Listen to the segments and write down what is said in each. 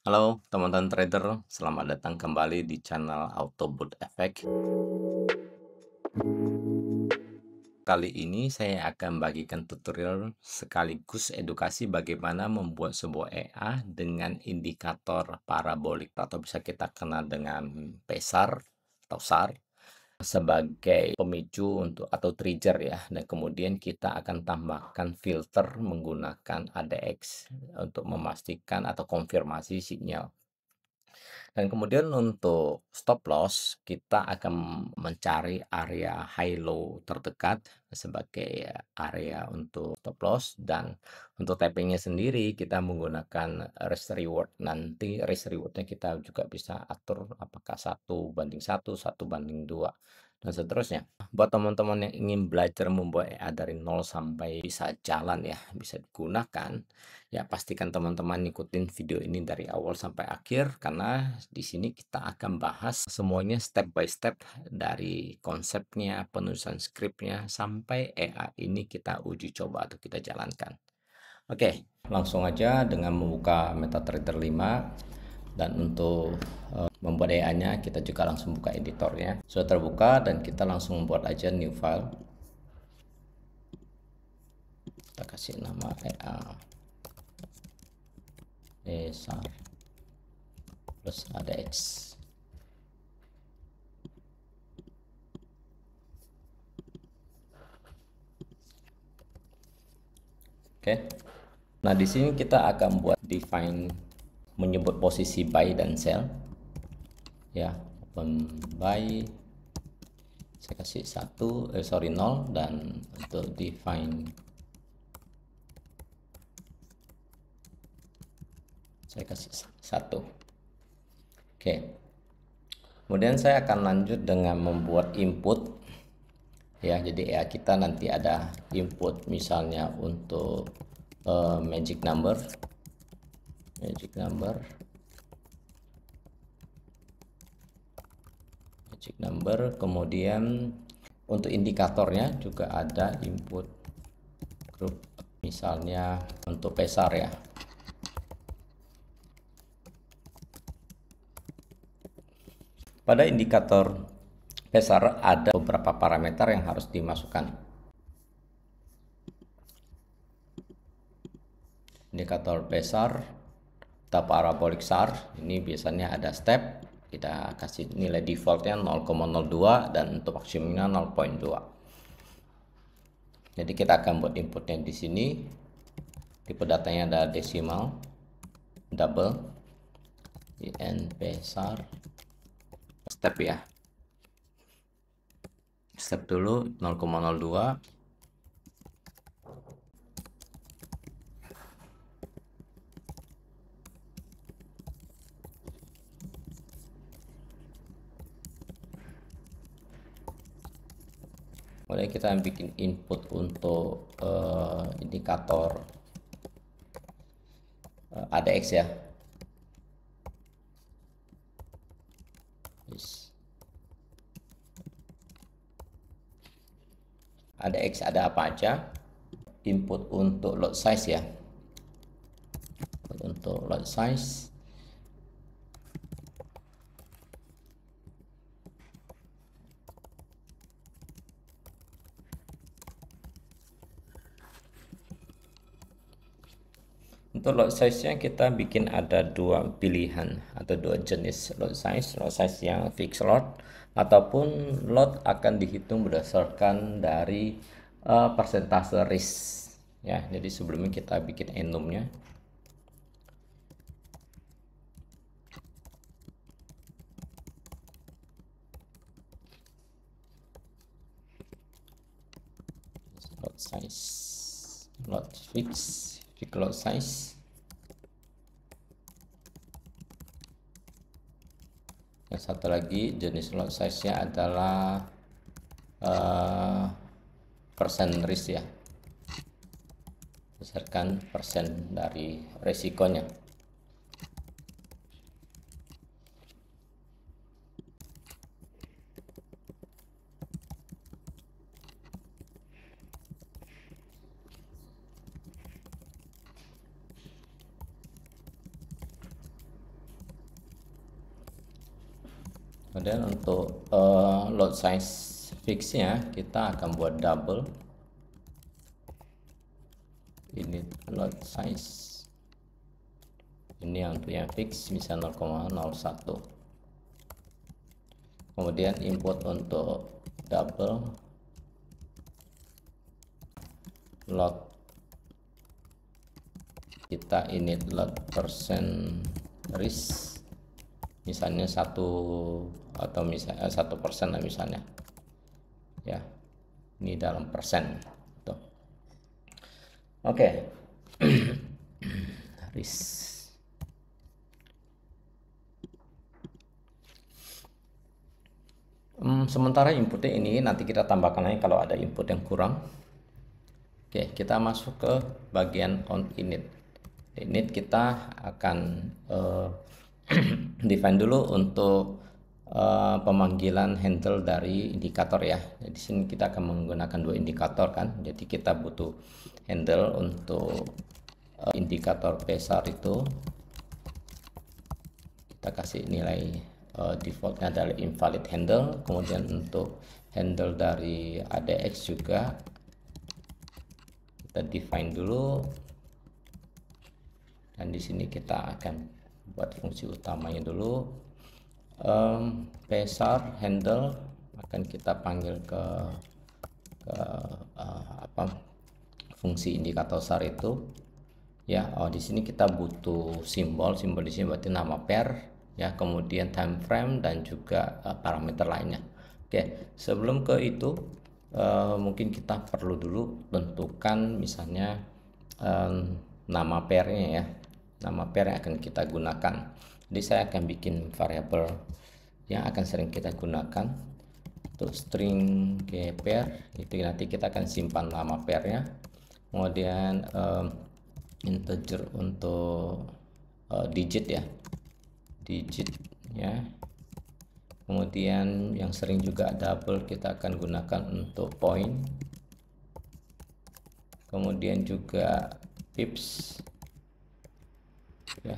Halo teman-teman trader, selamat datang kembali di channel Autobot Effect. Kali ini saya akan bagikan tutorial sekaligus edukasi bagaimana membuat sebuah EA dengan indikator parabolik atau bisa kita kenal dengan PESAR atau SAR sebagai pemicu untuk atau trigger ya, dan kemudian kita akan tambahkan filter menggunakan ADX untuk memastikan atau konfirmasi sinyal. Dan kemudian untuk stop loss, kita akan mencari area high low terdekat sebagai area untuk stop loss, dan untuk tappingnya sendiri kita menggunakan risk reward. Nanti risk rewardnya kita juga bisa atur apakah 1:1, 1:2, dan seterusnya. Buat teman-teman yang ingin belajar membuat EA dari nol sampai bisa jalan ya, bisa digunakan, ya pastikan teman-teman ikutin video ini dari awal sampai akhir, karena di sini kita akan bahas semuanya step by step dari konsepnya, penulisan skripnya, sampai EA ini kita uji coba atau kita jalankan. Oke, langsung aja dengan membuka MetaTrader 5, dan untuk membuat EA-nya kita juga langsung buka editornya. Sudah terbuka dan kita langsung membuat aja new file. Kita kasih nama EA besar plus ADX. Oke. Nah, di sini kita akan buat define, menyebut posisi buy dan sell. Ya, open buy saya kasih 0, dan untuk define saya kasih 1. Oke. Kemudian saya akan lanjut dengan membuat input. Ya, jadi ya kita nanti ada input misalnya untuk magic number, kemudian untuk indikatornya juga ada input group, misalnya untuk PESAR ya. Pada indikator PESAR ada beberapa parameter yang harus dimasukkan. Indikator PESAR atau parabolic SAR ini biasanya ada step, kita kasih nilai defaultnya 0,02 dan untuk maksimumnya 0,2. Jadi kita akan buat inputnya di sini. Tipe datanya ada desimal, double, in PESAR, step ya. Step dulu 0,02. Kemudian kita bikin input untuk indikator ADX ya. ADX ada apa aja? Input untuk lot size ya. Untuk lot size untuk lot size-nya kita bikin ada dua pilihan atau dua jenis lot size yang fixed lot, ataupun lot akan dihitung berdasarkan dari persentase risk ya. Jadi sebelumnya kita bikin enumnya. Lot size, lot fix lot size. Yang satu lagi jenis lot size nya adalah persen risk ya, berdasarkan persen dari resikonya. Kemudian untuk load size fixnya kita akan buat double. Ini load size ini untuk yang fix bisa 0,01. Kemudian input untuk double load, kita init load persen risk misalnya 1 atau misalnya 1% lah misalnya ya, ini dalam persen tuh. Oke. Risk sementara inputnya ini nanti kita tambahkan lagi kalau ada input yang kurang. Oke, kita masuk ke bagian on init. Init kita akan define dulu untuk pemanggilan handle dari indikator ya. Di sini kita akan menggunakan 2 indikator kan. Jadi kita butuh handle untuk indikator besar itu. Kita kasih nilai defaultnya adalah invalid handle. Kemudian untuk handle dari ADX juga kita define dulu. Dan di sini kita akan buat fungsi utamanya dulu. Besar handle akan kita panggil ke fungsi indikator SAR itu ya. Di sini kita butuh simbol di sini berarti nama pair ya, kemudian time frame dan juga parameter lainnya. Oke, sebelum ke itu mungkin kita perlu dulu tentukan misalnya nama pairnya ya, nama pair yang akan kita gunakan. Jadi saya akan bikin variabel yang akan sering kita gunakan untuk string gpair, itu nanti kita akan simpan nama pairnya. Kemudian integer untuk digit ya, kemudian yang sering juga double kita akan gunakan untuk point, kemudian juga pips ya,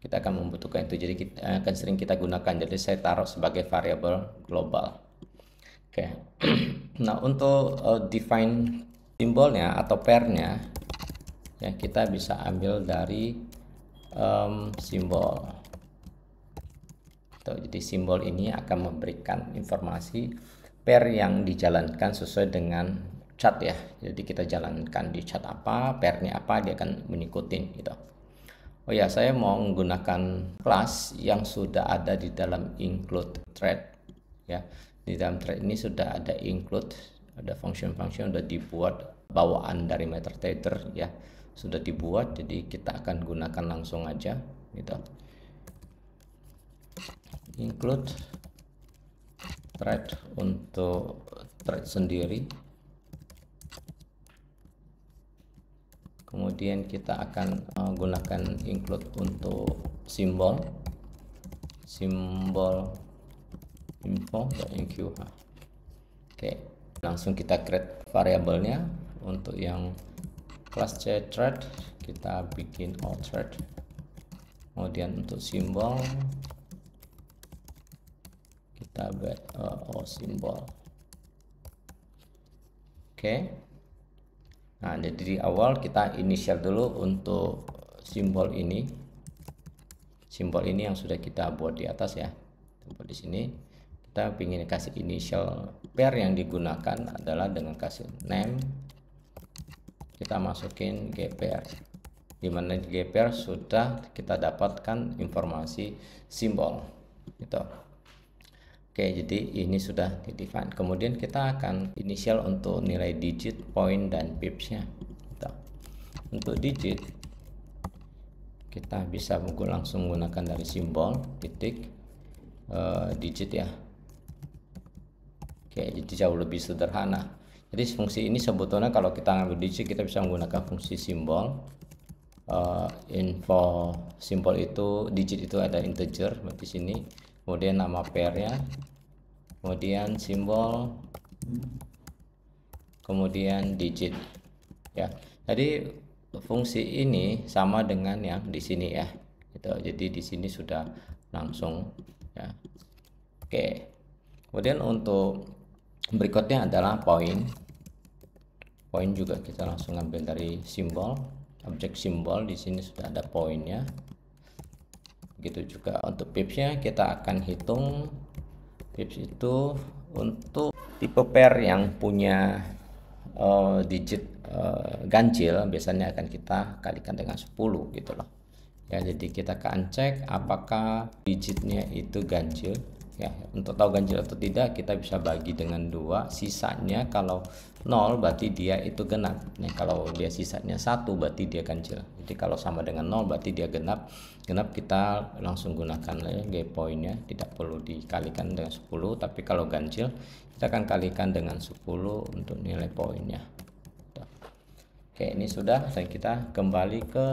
kita akan membutuhkan itu, jadi kita akan sering kita gunakan, jadi saya taruh sebagai variabel global. Oke. Nah, untuk define simbolnya atau pairnya ya, kita bisa ambil dari simbol. Jadi simbol ini akan memberikan informasi pair yang dijalankan sesuai dengan chart ya. Jadi kita jalankan di chart apa, pairnya apa, dia akan mengikuti gitu. Oh ya, saya mau menggunakan kelas yang sudah ada di dalam include thread ya. Di dalam thread ini sudah ada include, ada function-function sudah dibuat bawaan dari MetaTrader ya, sudah dibuat, jadi kita akan gunakan langsung aja gitu. Include thread untuk thread sendiri, kemudian kita akan gunakan include untuk simbol info.enq. Oke, langsung kita create variabelnya. Untuk yang kelas thread kita bikin all thread, kemudian untuk simbol kita buat all simbol. Oke. Nah, jadi di awal kita initial dulu untuk simbol ini. Simbol ini yang sudah kita buat di atas ya. Di sini kita ingin kasih initial pair yang digunakan adalah dengan kasih name. Kita masukin gpair, dimana di gpair sudah kita dapatkan informasi simbol gitu. Oke, jadi ini sudah di define. Kemudian kita akan initial untuk nilai digit, point, dan pipsnya gitu. Untuk digit kita bisa langsung menggunakan dari simbol titik digit ya. Oke, jadi jauh lebih sederhana. Jadi fungsi ini sebetulnya kalau kita ngambil digit kita bisa menggunakan fungsi simbol. Info simbol itu digit itu ada integer di sini, kemudian nama pairnya, kemudian simbol, kemudian digit ya. Jadi fungsi ini sama dengan yang di sini ya. gitu. Jadi di sini sudah langsung ya. Oke, kemudian untuk berikutnya adalah poin. Poin juga kita langsung ambil dari simbol, objek simbol. Di sini sudah ada poinnya. Begitu juga untuk pipsnya, kita akan hitung pips itu untuk tipe pair yang punya digit ganjil, biasanya akan kita kalikan dengan 10 gitu loh ya. Jadi kita akan cek apakah digitnya itu ganjil ya. Untuk tahu ganjil atau tidak, kita bisa bagi dengan 2, sisanya kalau 0 berarti dia itu genap. Nah, kalau dia sisanya 1 berarti dia ganjil. Jadi kalau sama dengan 0 berarti dia genap. Genap kita langsung gunakan ya poinnya, tidak perlu dikalikan dengan 10. Tapi kalau ganjil kita akan kalikan dengan 10 untuk nilai poinnya. Oke, ini sudah, dan kita kembali ke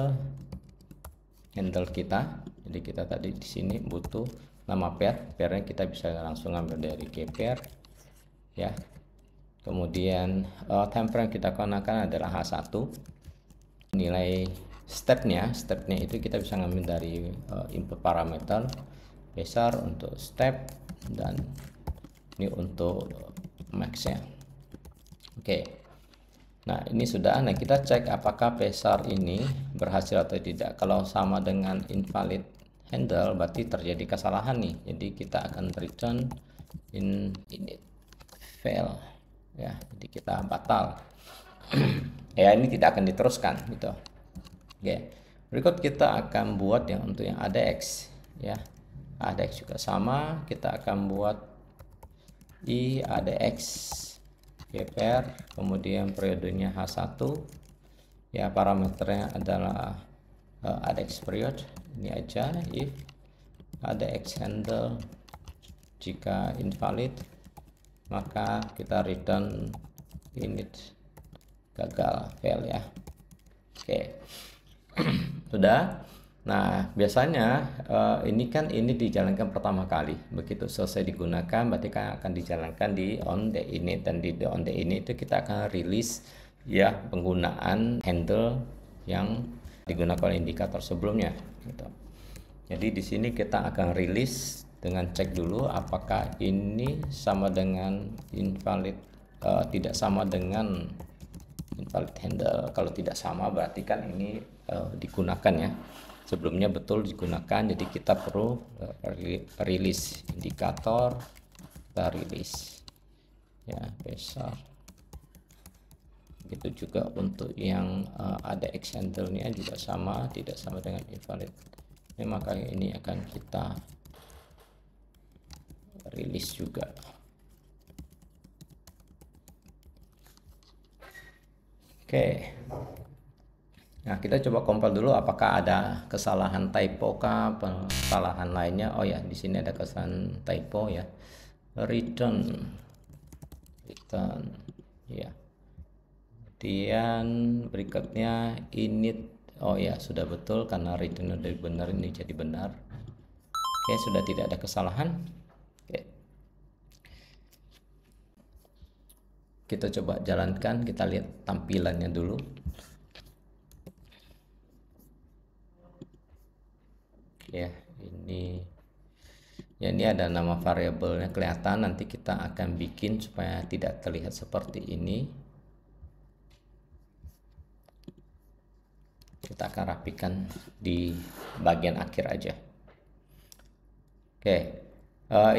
handle kita. Jadi kita tadi di sini butuh nama pairnya kita bisa langsung ambil dari kpair ya. Kemudian temper yang kita gunakan adalah H1. Nilai stepnya itu kita bisa ngambil dari input parameter besar untuk step, dan ini untuk max-nya. Oke. Nah, ini sudah. Nah, kita cek apakah besar ini berhasil atau tidak. Kalau sama dengan invalid handle berarti terjadi kesalahan nih. Jadi kita akan return init fail ya. Jadi kita batal. Ya, ini tidak akan diteruskan gitu. Oke. Berikut kita akan buat yang untuk yang ADX ya. ADX juga sama, kita akan buat i ADX kpair, kemudian periodenya H1 ya, parameternya adalah ADX period. Ini aja, if ADX handle jika invalid maka kita return init gagal, fail ya. Oke. Sudah. Nah, biasanya ini kan ini dijalankan pertama kali. Begitu selesai digunakan berarti kan akan dijalankan di on the init, dan di on the init itu kita akan rilis ya penggunaan handle yang digunakan oleh indikator sebelumnya gitu. Jadi di sini kita akan rilis dengan cek dulu apakah ini sama dengan invalid, tidak sama dengan invalid handle. Kalau tidak sama berarti kan ini digunakan ya, sebelumnya betul digunakan. Jadi kita perlu rilis indikator, kita rilis ya besar. Itu juga untuk yang ada X handle-nya juga sama, tidak sama dengan invalid. Ya, maka ini akan kita rilis juga. Oke. Nah, kita coba compile dulu apakah ada kesalahan typo kah, kesalahan lainnya. Oh ya, di sini ada kesalahan typo ya. Return ya. Kemudian berikutnya init. Oh ya, sudah betul karena return udah benar, ini jadi benar. Oke, sudah tidak ada kesalahan. Oke. Kita coba jalankan, kita lihat tampilannya dulu. Ya, ini ada nama variabelnya kelihatan. Nanti kita akan bikin supaya tidak terlihat seperti ini. Kita akan rapikan di bagian akhir aja. Oke,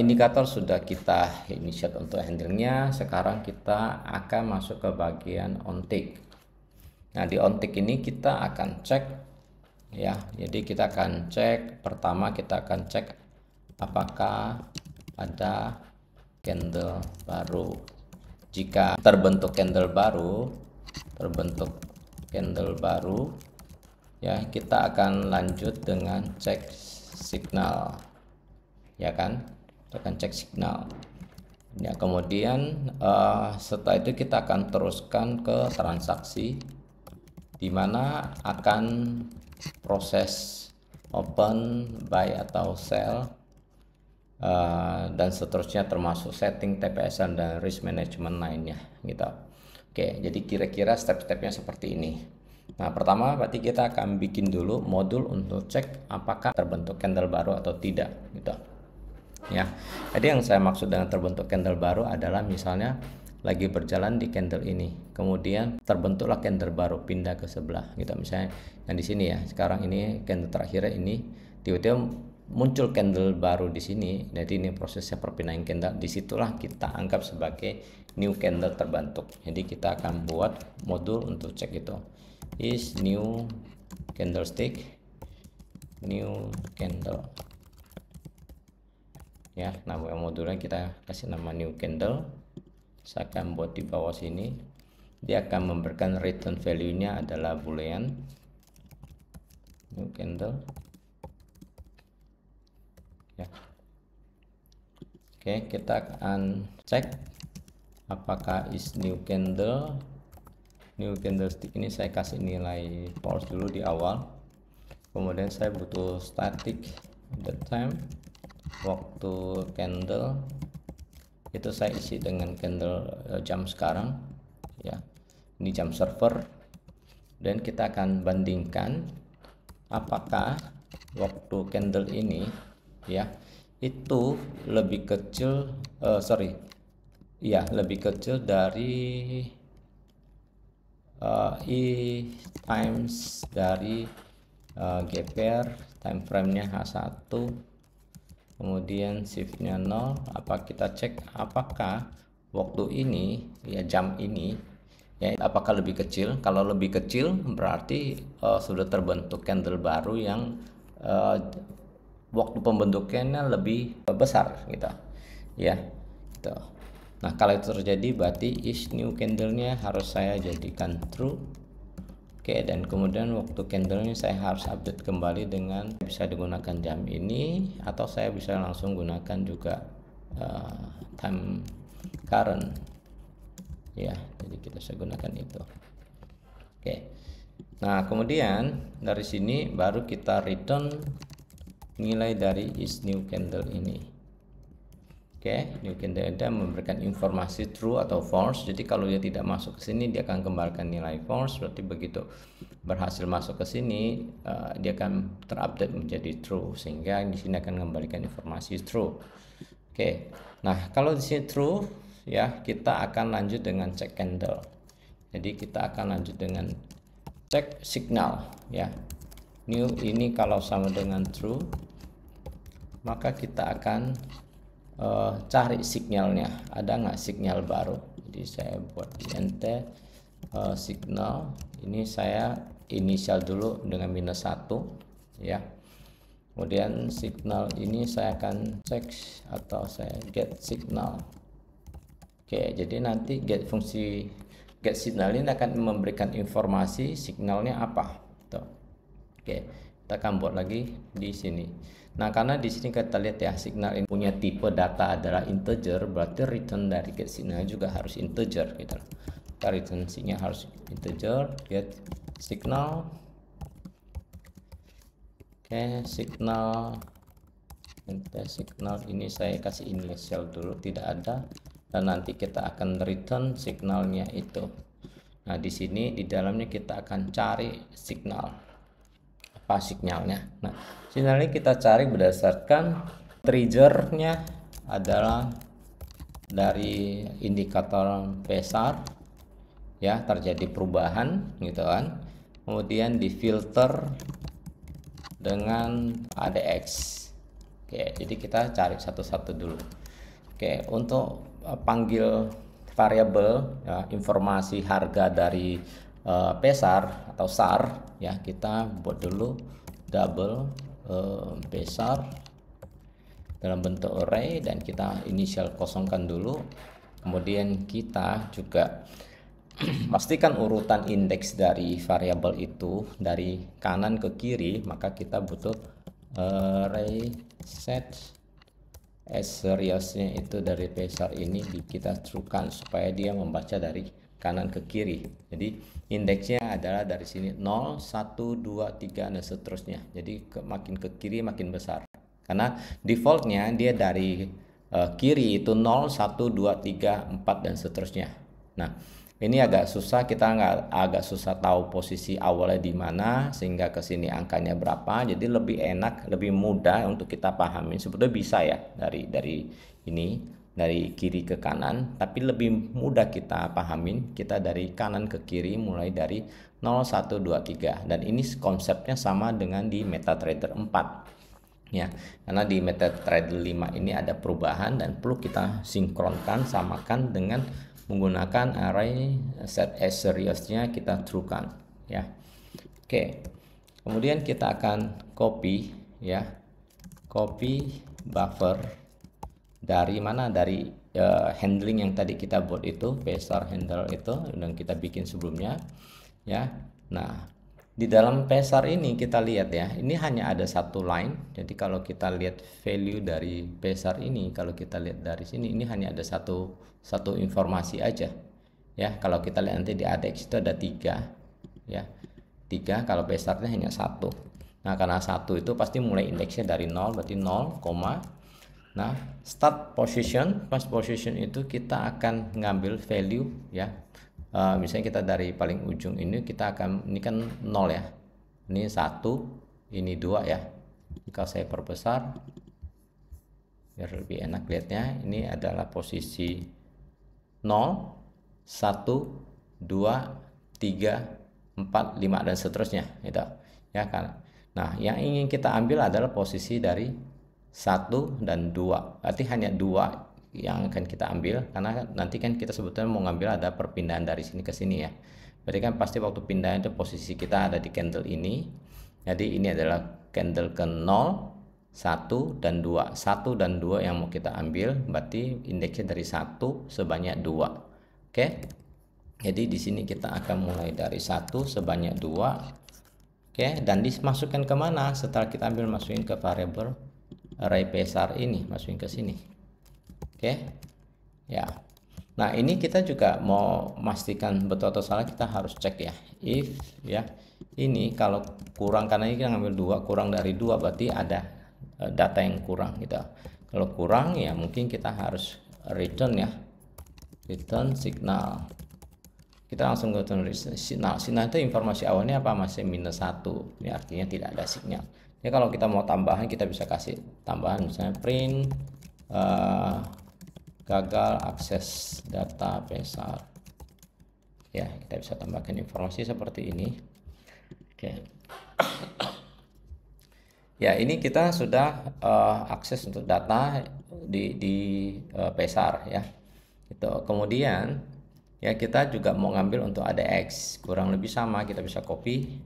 indikator sudah kita initiate untuk handle-nya. Sekarang kita akan masuk ke bagian onTick. Nah, di onTick ini kita akan cek ya. Jadi kita akan cek, pertama kita akan cek apakah ada candle baru. Jika terbentuk candle baru ya, kita akan lanjut dengan cek signal ya kan. Kita akan cek signal ya. Kemudian setelah itu kita akan teruskan ke transaksi, dimana akan proses open, buy atau sell, dan seterusnya, termasuk setting TPS dan risk management lainnya gitu. Oke, jadi kira-kira step-stepnya seperti ini. Nah, pertama berarti kita akan bikin dulu modul untuk cek apakah terbentuk candle baru atau tidak gitu. Ya. Jadi yang saya maksud dengan terbentuk candle baru adalah misalnya lagi berjalan di candle ini, kemudian terbentuklah candle baru pindah ke sebelah gitu. Misalnya yang di sini ya, sekarang ini candle terakhir ini tiba-tiba muncul candle baru di sini. Jadi ini prosesnya perpindahan candle. Disitulah kita anggap sebagai new candle terbentuk. Jadi kita akan buat modul untuk cek itu. Is new candlestick, new candle. Ya, nama modulnya kita kasih nama new candle. Saya akan buat di bawah sini. Dia akan memberikan return value nya adalah boolean new candle ya. Oke, kita akan cek apakah is new candlestick ini saya kasih nilai false dulu di awal. Kemudian saya butuh static the time, waktu candle itu saya isi dengan candle jam sekarang ya, ini jam server, dan kita akan bandingkan apakah waktu candle ini ya itu lebih kecil lebih kecil dari I times dari GPR time frame-nya H1, kemudian shift-nya 0. Apa kita cek apakah waktu ini ya, jam ini ya, apakah lebih kecil? Kalau lebih kecil berarti sudah terbentuk candle baru yang waktu pembentukannya lebih besar gitu ya gitu. Nah, kalau itu terjadi berarti is new candle-nya harus saya jadikan true. Oke, dan kemudian waktu candle-nya saya harus update kembali dengan bisa digunakan jam ini, atau saya bisa langsung gunakan juga time current ya. Jadi kita bisa gunakan itu. Oke. Nah, kemudian dari sini baru kita return nilai dari is new candle ini. Oke, new candle ada memberikan informasi true atau false. Jadi kalau dia tidak masuk ke sini, dia akan kembalikan nilai false. Berarti begitu berhasil masuk ke sini, dia akan terupdate menjadi true, sehingga di sini akan kembalikan informasi true. Oke, nah kalau di sini true, ya kita akan lanjut dengan cek candle. Jadi kita akan lanjut dengan cek signal, ya. New ini kalau sama dengan true, maka kita akan cari signalnya, ada nggak signal baru. Jadi saya buat di enter signal ini, saya inisial dulu dengan -1 ya. Kemudian signal ini saya akan cek atau saya get signal. Oke, jadi nanti fungsi get signal ini akan memberikan informasi signalnya apa tuh. Oke, kita akan buat lagi di sini. Nah, karena di sini kita lihat ya, signal ini punya tipe data adalah integer, berarti return dari get signal juga harus integer gitu. Kita return signal harus integer, get signal. Oke, signal ini saya kasih initial dulu, tidak ada, dan nanti kita akan return signalnya itu. Nah, di sini di dalamnya kita akan cari signal. Apa signalnya? Nah, signalnya kita cari berdasarkan triggernya adalah dari indikator PSAR ya, terjadi perubahan gitu kan, kemudian difilter dengan ADX. Oke, jadi kita cari satu-satu dulu. Oke, untuk panggil variabel ya, informasi harga dari PSAR atau SAR ya, kita buat dulu double PSAR dalam bentuk array, dan kita inisial kosongkan dulu. Kemudian kita juga pastikan urutan indeks dari variabel itu dari kanan ke kiri, maka kita butuh array set as seriesnya itu dari PSAR ini kita truekan supaya dia membaca dari kanan ke kiri. Jadi indeksnya adalah dari sini 0, 1, 2, 3 dan seterusnya. Jadi makin ke kiri makin besar. Karena defaultnya dia dari kiri itu 0, 1, 2, 3, 4 dan seterusnya. Nah, Ini agak susah, kita agak susah tahu posisi awalnya di mana sehingga ke sini angkanya berapa. Jadi lebih enak, lebih mudah untuk kita pahami. Sebetulnya bisa ya dari ini, dari kiri ke kanan, tapi lebih mudah kita pahamin kita dari kanan ke kiri mulai dari 0 1 2 3. Dan ini konsepnya sama dengan di MetaTrader 4. Ya, karena di MetaTrader 5 ini ada perubahan dan perlu kita sinkronkan, samakan dengan menggunakan array set as seriesnya kita truekan ya. Oke, kemudian kita akan copy ya, copy buffer dari mana, dari handling yang tadi kita buat itu, pesar handle itu yang kita bikin sebelumnya ya. Nah, di dalam pesar ini kita lihat ya, ini hanya ada satu line. Jadi kalau kita lihat value dari pesar ini, kalau kita lihat dari sini, ini hanya ada satu informasi aja ya. Kalau kita lihat nanti di ADX itu ada 3 ya, 3. Kalau pesarnya hanya 1. Nah, karena 1 itu pasti mulai indeksnya dari 0, berarti 0, nah start position, pas position itu kita akan ngambil value ya. Misalnya kita dari paling ujung ini, kita akan, ini kan 0 ya, ini 1, ini 2 ya. Jika saya perbesar biar lebih enak lihatnya, ini adalah posisi 0 1 2 3 4 5 dan seterusnya gitu ya kan. Nah, yang ingin kita ambil adalah posisi dari 1 dan 2, berarti hanya 2 yang akan kita ambil, karena nanti kan kita sebetulnya mau ngambil ada perpindahan dari sini ke sini ya. Berarti kan pasti waktu pindahan itu posisi kita ada di candle ini. Jadi ini adalah candle ke 0, 1 dan 2. 1 dan 2 yang mau kita ambil, berarti indeksnya dari 1 sebanyak 2. Oke. Jadi di sini kita akan mulai dari 1 sebanyak 2. Oke, dan dimasukkan kemana? Setelah kita ambil, masukin ke variable array pesar ini, masukin ke sini. Oke ya. Nah, ini kita juga mau memastikan betul atau salah, kita harus cek ya, if ya, ini kalau kurang, karena ini kita ngambil 2, kurang dari 2 berarti ada data yang kurang gitu. Kalau kurang ya mungkin kita harus return ya, return signal. Kita langsung ke signal. Signal itu informasi awalnya apa, masih -1, ini artinya tidak ada sinyal ya. Kalau kita mau tambahan, kita bisa kasih tambahan, misalnya print gagal akses data pesar ya, kita bisa tambahkan informasi seperti ini. Oke ya, ini kita sudah akses untuk data di pesar ya itu. Kemudian ya, kita juga mau ngambil untuk ADX, kurang lebih sama, kita bisa copy,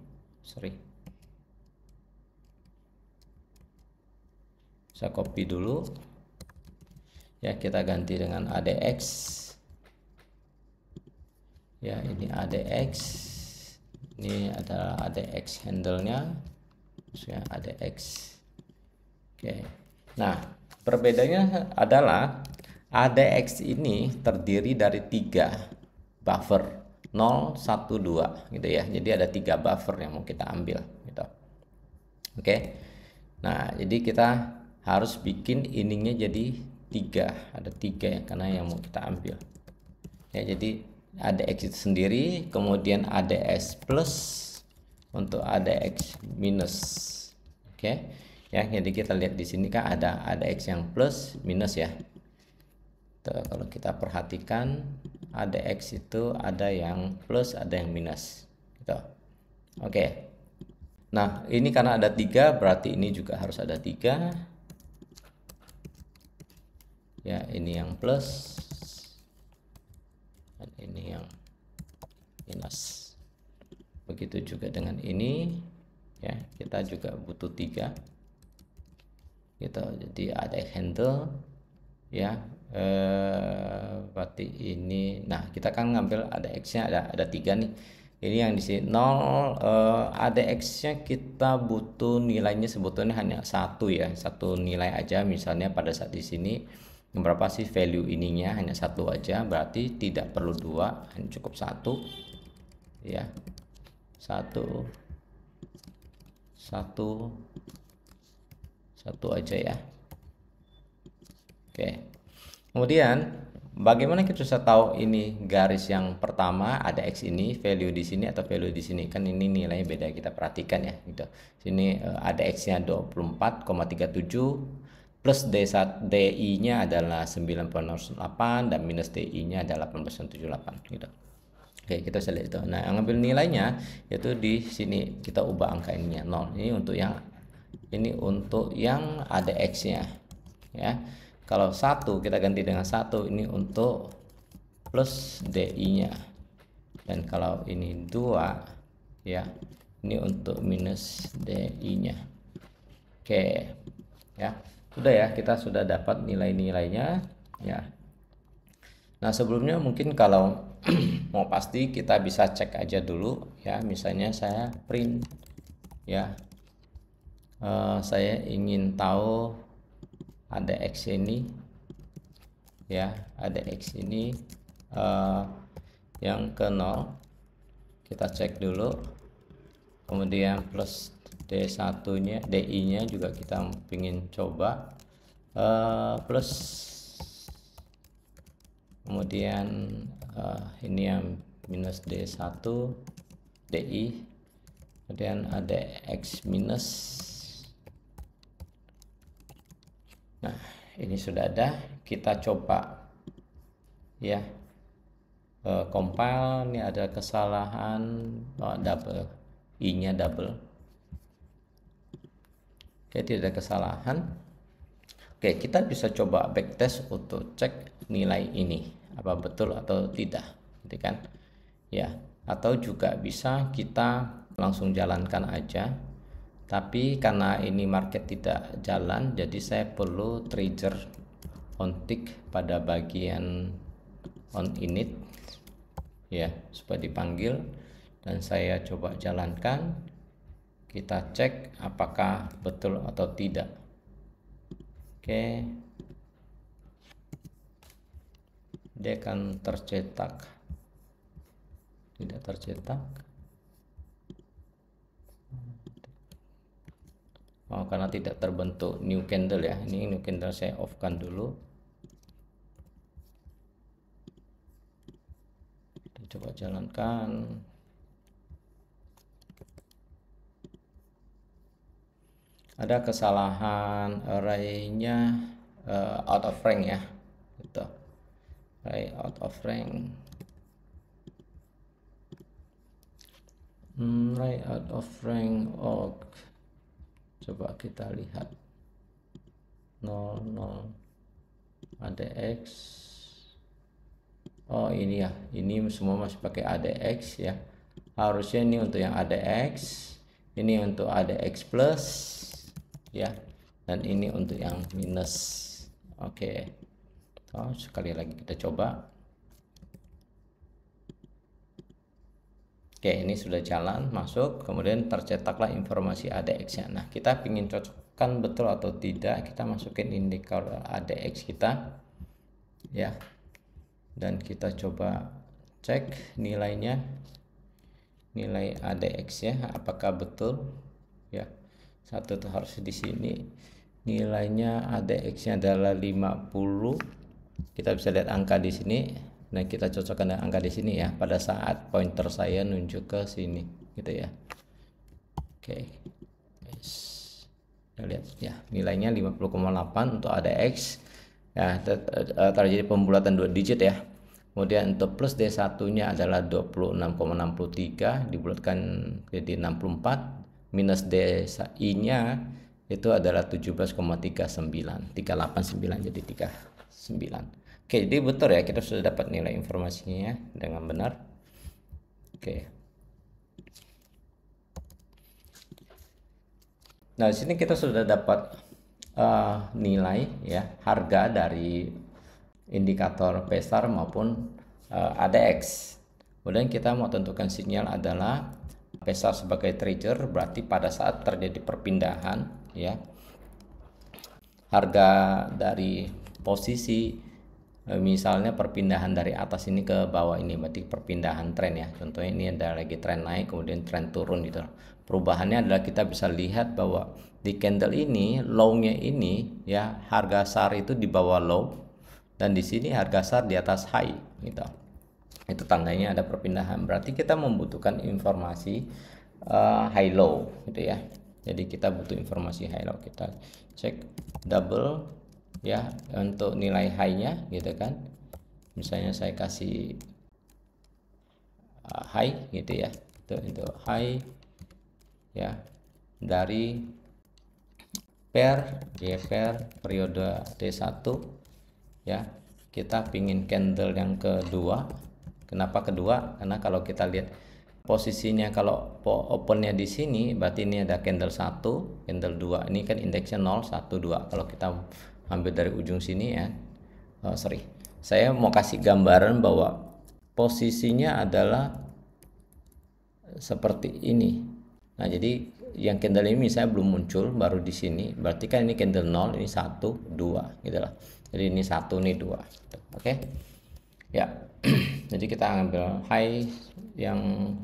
bisa copy dulu ya, kita ganti dengan ADX ya. Ini ADX, ini adalah ADX handle-nya ya, ADX. Oke, nah perbedaannya adalah ADX ini terdiri dari 3 buffer, 0 1 2 gitu ya. Jadi ada 3 buffer yang mau kita ambil gitu. Oke, nah jadi kita harus bikin ininya jadi 3, ada 3 ya, karena yang mau kita ambil ya. Jadi ADX itu sendiri, kemudian ADX plus untuk ADX minus. Oke ya, jadi kita lihat di sini kan ada ADX yang plus minus ya. Tuh, kalau kita perhatikan ADX itu ada yang plus, ada yang minus gitu. Oke, nah ini karena ada 3 berarti ini juga harus ada 3 ya. Ini yang plus dan ini yang minus. Begitu juga dengan ini ya, kita juga butuh 3 gitu. Jadi ada handle ya, berarti ini, nah kita kan ngambil ADX nya ada 3 nih. Ini yang di sini 0, ADX nya kita butuh nilainya sebetulnya hanya 1 ya, 1 nilai aja. Misalnya pada saat di sini berapa sih value ininya, hanya 1 aja, berarti tidak perlu 2, hanya cukup 1 ya. 1 aja ya. Oke, kemudian bagaimana kita bisa tahu ini garis yang pertama ada X ini value di sini atau value di sini? Kan ini nilainya beda, kita perhatikan ya gitu. Sini ada X-nya 24,37 plus DI-nya adalah 9,08 dan minus DI-nya adalah 18,78 gitu. Oke, kita bisa lihat itu. Nah, yang ambil nilainya itu di sini kita ubah angka ininya 0. Ini untuk yang ada X-nya ya. Kalau 1 kita ganti dengan 1, ini untuk plus DI-nya. Dan kalau ini 2 ya, ini untuk minus DI-nya. Oke. Ya. Sudah ya, kita sudah dapat nilai-nilainya ya. Nah, sebelumnya mungkin kalau mau pasti kita bisa cek aja dulu ya. Misalnya saya print ya. Saya ingin tahu ada X ini ya, ada X ini yang ke 0, kita cek dulu, kemudian plus D1 nya DI nya juga kita ingin coba plus, kemudian ini yang minus D1 DI, kemudian ada X minus. Nah, ini sudah ada, kita coba ya compile. Ini ada kesalahan double, I-nya double. Oke, tidak ada kesalahan. Oke, kita bisa coba backtest untuk cek nilai ini apa betul atau tidak, gitu kan ya. Atau juga bisa kita langsung jalankan aja, tapi karena ini market tidak jalan, jadi saya perlu trigger on tick pada bagian on init ya, supaya dipanggil, dan saya coba jalankan, kita cek apakah betul atau tidak. Oke, dia akan tercetak, tidak tercetak. Karena tidak terbentuk new candle ya. Ini new candle saya off kan dulu. Kita coba jalankan. Ada kesalahan array-nya out of rank ya. Gitu. Array out of rank. Array out of rank. Coba kita lihat 0 0 ADX. Ini ya, ini semua masih pakai ADX ya. Harusnya ini untuk yang ADX, ini untuk ADX plus ya, dan ini untuk yang minus. Oke. Sekali lagi kita coba. Oke, ini sudah jalan, masuk, kemudian tercetaklah informasi ADX-nya. Nah, kita ingin cocokkan betul atau tidak, kita masukin indikator ADX kita ya, dan kita coba cek nilainya, nilai ADX ya, apakah betul ya. Satu tuh harus di sini, nilainya ADX-nya adalah 50. Kita bisa lihat angka di sini. Nah, kita cocokkan dengan angka di sini ya, pada saat pointer saya nunjuk ke sini gitu ya. Oke, guys, kita lihat ya, nilainya 50,8 untuk ADX ya, terjadi pembulatan 2 digit ya. Kemudian untuk plus D1 nya adalah 26,63 dibulatkan jadi 64, minus DI nya itu adalah 17,39, 389 jadi 39. Oke, jadi betul ya, kita sudah dapat nilai informasinya dengan benar. Oke. Nah, di sini kita sudah dapat nilai ya, harga dari indikator PSAR maupun ADX. Kemudian kita mau tentukan sinyal adalah PSAR sebagai trigger, berarti pada saat terjadi perpindahan ya, harga dari posisi misalnya perpindahan dari atas ini ke bawah ini, berarti perpindahan tren ya. Contohnya ini ada lagi tren naik kemudian tren turun gitu. Perubahannya adalah kita bisa lihat bahwa di candle ini low-nya ini ya, harga SAR itu di bawah low dan di sini harga SAR di atas high gitu. Itu tandanya ada perpindahan, berarti kita membutuhkan informasi high low gitu ya. Jadi kita butuh informasi high low, kita cek double ya untuk nilai high-nya gitu kan. Misalnya saya kasih high gitu ya, itu high ya dari pair periode T1 ya. Kita pingin candle yang kedua. Kenapa kedua? Karena kalau kita lihat posisinya, kalau opennya di sini berarti ini ada candle 1, candle 2. Ini kan indeksnya 0, 1, 2. Kalau kita ambil dari ujung sini ya. Saya mau kasih gambaran bahwa posisinya adalah seperti ini. Nah, jadi yang candle ini misalnya belum muncul, baru di sini. Berarti kan ini candle 0, ini 1, 2 gitu lah. Jadi ini 1, ini 2. Oke. Ya. Jadi kita ambil high yang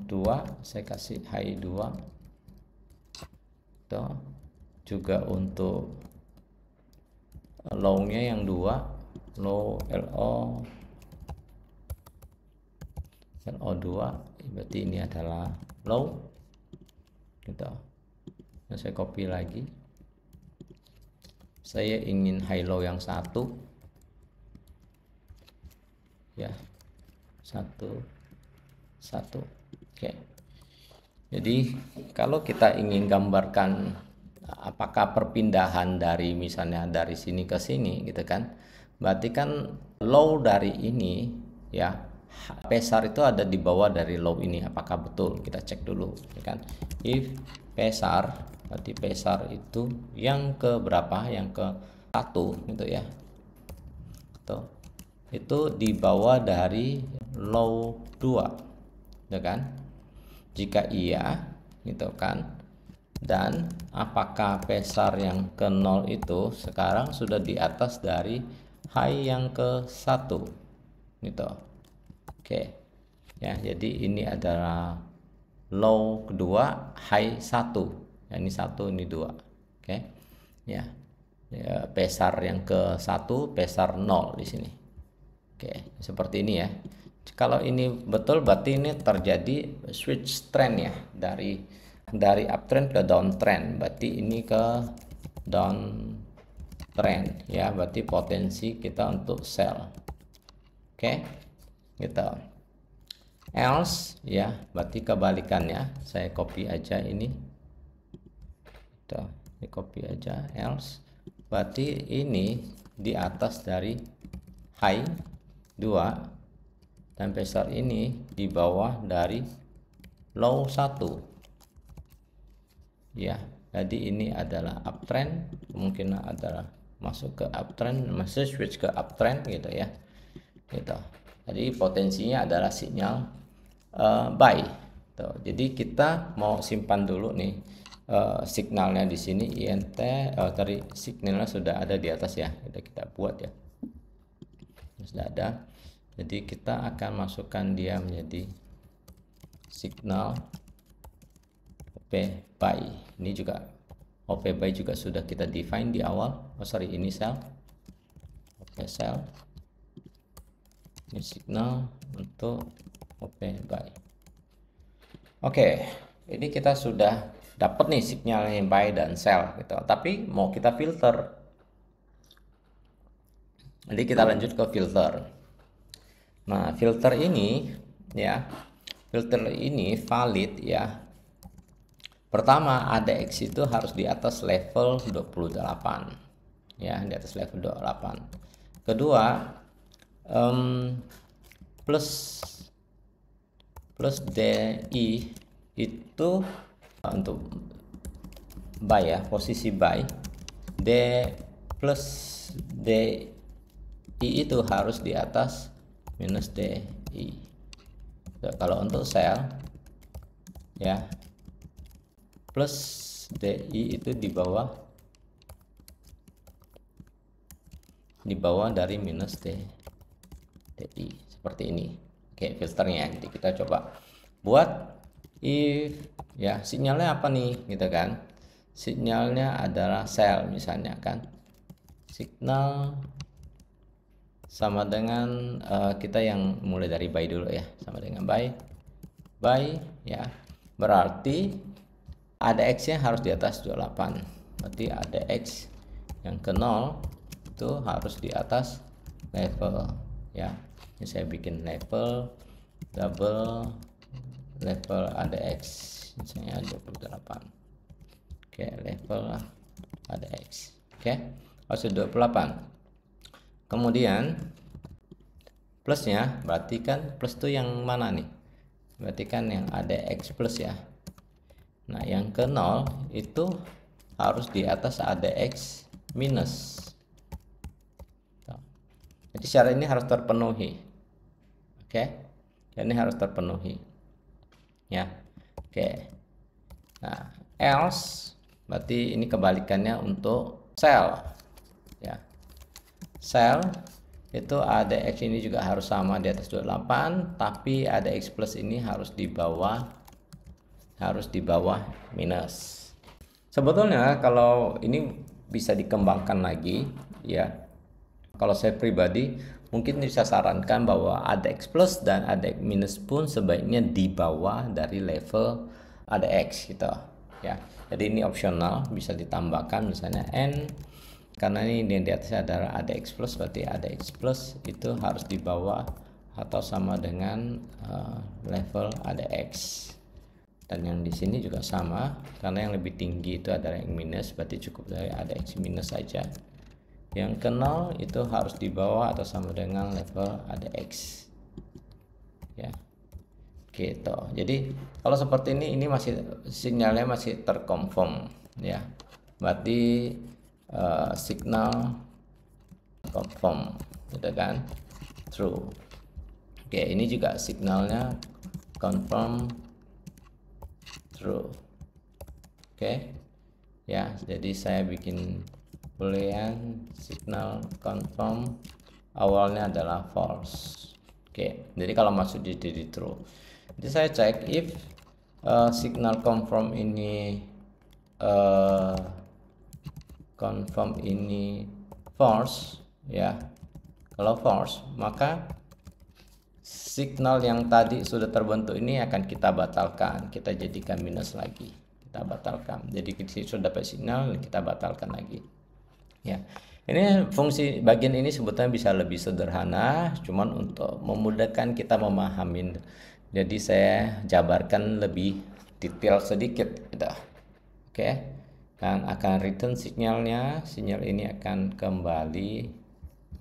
2, saya kasih high 2. Tuh. Juga untuk low-nya yang 2, low LO 2, berarti ini adalah low gitu. Nah, saya copy lagi, saya ingin high low yang 1 ya, 1. Oke. Jadi kalau kita ingin gambarkan apakah perpindahan dari misalnya dari sini ke sini gitu kan, berarti kan low dari ini ya, pesar itu ada di bawah dari low ini. Apakah betul? Kita cek dulu ya kan. If pesar, berarti pesar itu yang ke berapa? Yang ke 1 gitu ya. Tuh. Itu di bawah dari low 2 ya kan. Jika iya gitu kan, dan apakah pesar yang ke 0 itu sekarang sudah di atas dari high yang ke 1 gitu. Oke ya, jadi ini adalah low kedua, high 1 ya, ini 1, ini 2. Oke ya, pesar yang ke 1, pesar 0 di sini. Oke, seperti ini ya. Kalau ini betul berarti ini terjadi switch trend ya, dari uptrend ke downtrend. Berarti ini ke downtrend ya, berarti potensi kita untuk sell. Oke, gitu. Else ya, berarti kebalikannya. Saya copy aja ini. Tuh, ini copy aja. Else berarti ini di atas dari high 2 dan pesar ini di bawah dari low 1 ya. Jadi ini adalah uptrend, kemungkinan adalah masuk ke uptrend, masih switch ke uptrend gitu ya gitu. Jadi potensinya adalah sinyal buy tuh. Jadi kita mau simpan dulu nih signalnya di sini. INT tadi signalnya sudah ada di atas ya, kita buat ya, sudah ada. Jadi kita akan masukkan dia menjadi signal OP buy. Ini juga OP buy juga sudah kita define di awal. Ini sell. OP sell. Ini signal untuk OP buy. Oke, ini kita sudah dapat nih signalnya buy dan sell gitu. Tapi mau kita filter. Jadi kita lanjut ke filter. Nah, filter ini ya, filter ini valid ya. Pertama, ADX itu harus di atas level 28 ya, di atas level 28. Kedua, plus DI itu untuk buy ya, posisi buy. D plus DI itu harus di atas minus DI. Kalau untuk sell ya, plus DI itu di bawah dari minus DI seperti ini. Oke, filternya. Jadi kita coba buat if ya, sinyalnya apa nih gitu kan. Sinyalnya adalah sell misalnya kan. Signal sama dengan kita yang mulai dari by dulu ya, sama dengan by ya, berarti ada X nya harus di atas 28, berarti ada X yang ke 0 itu harus di atas level ya. Ini saya bikin level double level ada X misalnya 28. Oke, level ada X. Oke, harus 28. Kemudian plusnya berarti kan plus itu yang mana nih? Berarti kan yang ada X plus ya. Nah, yang ke 0 itu harus di atas ada X minus. Jadi syarat ini harus terpenuhi. Oke, ini harus terpenuhi ya. Oke, nah else berarti ini kebalikannya untuk cell ya. Cell itu ada X ini juga harus sama di atas 28, tapi ada X plus ini harus di bawah minus. Sebetulnya kalau ini bisa dikembangkan lagi ya. Kalau saya pribadi mungkin bisa sarankan bahwa ada X plus dan ada X minus pun sebaiknya di bawah dari level ada X gitu ya. Jadi ini opsional, bisa ditambahkan misalnya N, karena ini di atasnya adalah ada X plus, berarti ada X plus itu harus di bawah atau sama dengan level ada X. Dan yang di sini juga sama, karena yang lebih tinggi itu adalah yang minus, berarti cukup dari ada X minus saja. Yang ke 0 itu harus di bawah atau sama dengan level ada X ya, gitu. Jadi kalau seperti ini masih sinyalnya masih terkonfirm ya, berarti signal confirm gitu kan, true. Oke, ini juga signalnya confirm true. Oke ya, jadi saya bikin boolean signal confirm awalnya adalah false. Oke, jadi kalau masuk jadi true. Jadi saya cek if signal confirm ini false ya. Kalau false, maka signal yang tadi sudah terbentuk ini akan kita batalkan, kita jadikan minus lagi, kita batalkan. Jadi kita sudah dapat signal, kita batalkan lagi ya. Ini fungsi bagian ini sebetulnya bisa lebih sederhana, cuman untuk memudahkan kita memahami, jadi saya jabarkan lebih detail sedikit gitu. Oke, dan akan return sinyalnya, sinyal ini akan kembali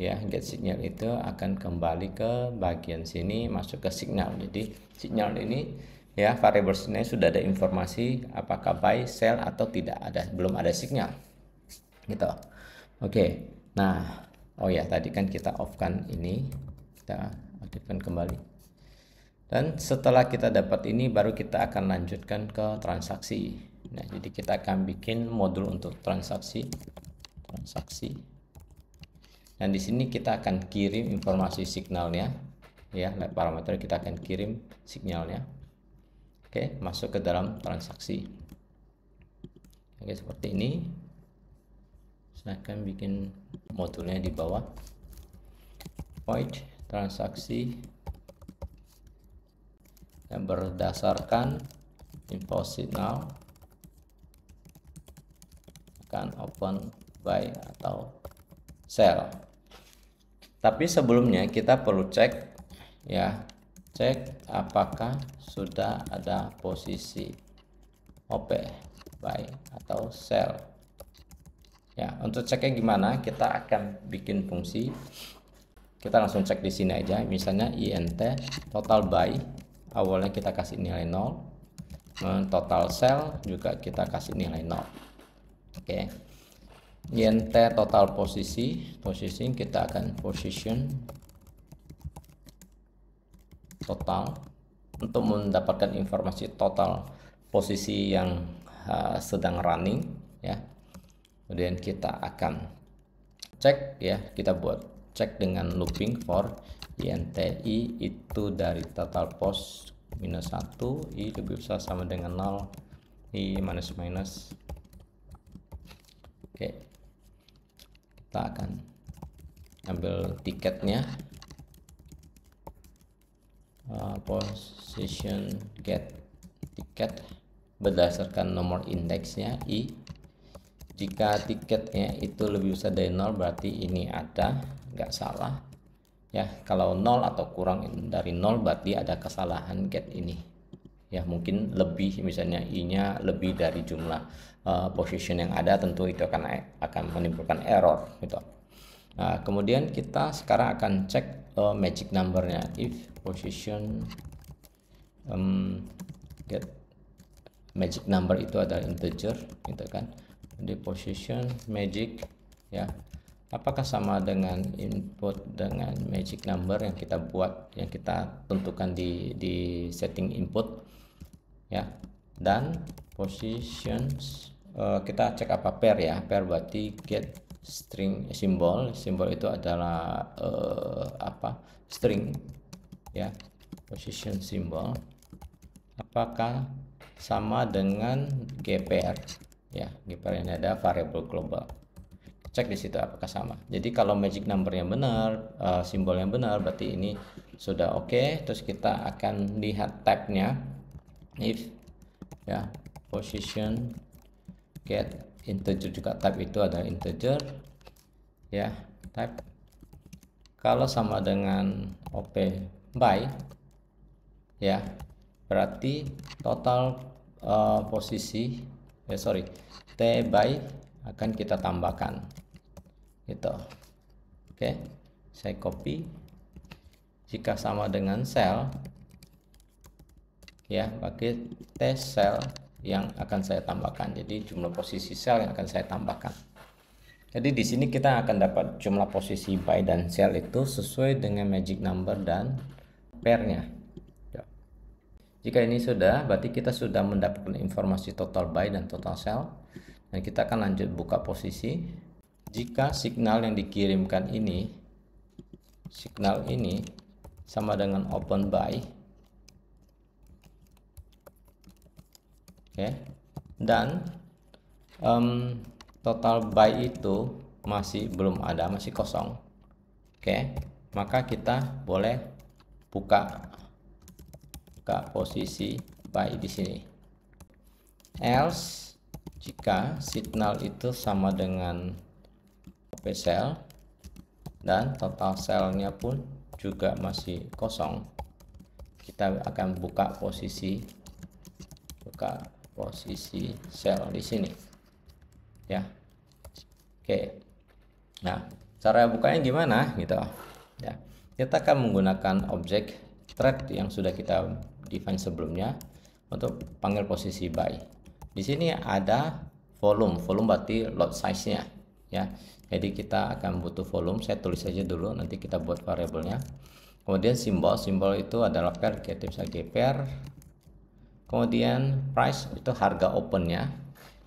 ya, get signal itu akan kembali ke bagian sini, masuk ke signal. Jadi sinyal ini ya, variable ini sudah ada informasi apakah by cell atau tidak, ada belum ada sinyal gitu. Oke, nah, oh ya, tadi kan kita off kan ini, kita aktifkan kembali. Dan setelah kita dapat ini, baru kita akan lanjutkan ke transaksi. Nah, jadi kita akan bikin modul untuk transaksi. Dan di sini kita akan kirim informasi signalnya, ya, parameter kita akan kirim signalnya. Oke, masuk ke dalam transaksi. Oke, seperti ini. Saya akan bikin modulnya di bawah, void transaksi yang berdasarkan info signal akan open by atau cell. Tapi sebelumnya kita perlu cek ya, cek apakah sudah ada posisi OP by atau cell. Ya, untuk ceknya gimana? Kita akan bikin fungsi. Kita langsung cek di sini aja. Misalnya int total by, awalnya kita kasih nilai 0. Total cell juga kita kasih nilai 0. Oke. Int total posisi kita akan position total untuk mendapatkan informasi total posisi yang sedang running ya. Kemudian kita akan cek ya, kita buat cek dengan looping for int i itu dari total pos minus 1, i lebih besar sama dengan 0, i minus minus. Oke, kita akan ambil tiketnya, position get tiket berdasarkan nomor indeksnya I. Jika tiketnya itu lebih besar dari 0 berarti ini ada, nggak salah ya. Kalau 0 atau kurang dari 0 berarti ada kesalahan get ini ya. Mungkin lebih, misalnya I nya lebih dari jumlah position yang ada, tentu itu akan menimbulkan error gitu. Nah, kemudian kita sekarang akan cek magic numbernya. If position get magic number itu adalah integer gitu kan, di position magic ya, apakah sama dengan input dengan magic number yang kita buat, yang kita tentukan di setting input ya. Dan positions kita cek apa, pair ya, pair berarti get string simbol itu adalah string ya, position symbol apakah sama dengan gpair ya. Gpair ini ada variable global, cek di situ apakah sama. Jadi kalau magic numbernya benar, simbolnya benar, berarti ini sudah oke. Terus kita akan lihat type-nya, if ya, position get integer juga, type itu adalah integer ya, type. Kalau sama dengan op by ya, berarti total posisi t by akan kita tambahkan gitu. Oke, saya copy. Jika sama dengan cell ya, pakai t cell yang akan saya tambahkan. Jadi jumlah posisi sel yang akan saya tambahkan. Jadi di sini kita akan dapat jumlah posisi by dan cell itu sesuai dengan magic number dan pairnya. Jika ini sudah, berarti kita sudah mendapatkan informasi total by dan total cell. Dan kita akan lanjut buka posisi. Jika signal yang dikirimkan ini, signal ini sama dengan open by, oke, dan total by itu masih belum ada, masih kosong, oke, maka kita boleh buka posisi by di sini. Else jika signal itu sama dengan op cell dan total cell-nya pun juga masih kosong, kita akan buka posisi cell di sini ya. Oke, nah cara bukanya gimana gitu ya. Kita akan menggunakan objek thread yang sudah kita define sebelumnya untuk panggil posisi by. Di sini ada volume berarti load size-nya ya. Jadi kita akan butuh volume, saya tulis saja dulu, nanti kita buat variabelnya. Kemudian simbol itu adalah pair, kita bisa gpair. Kemudian price itu harga opennya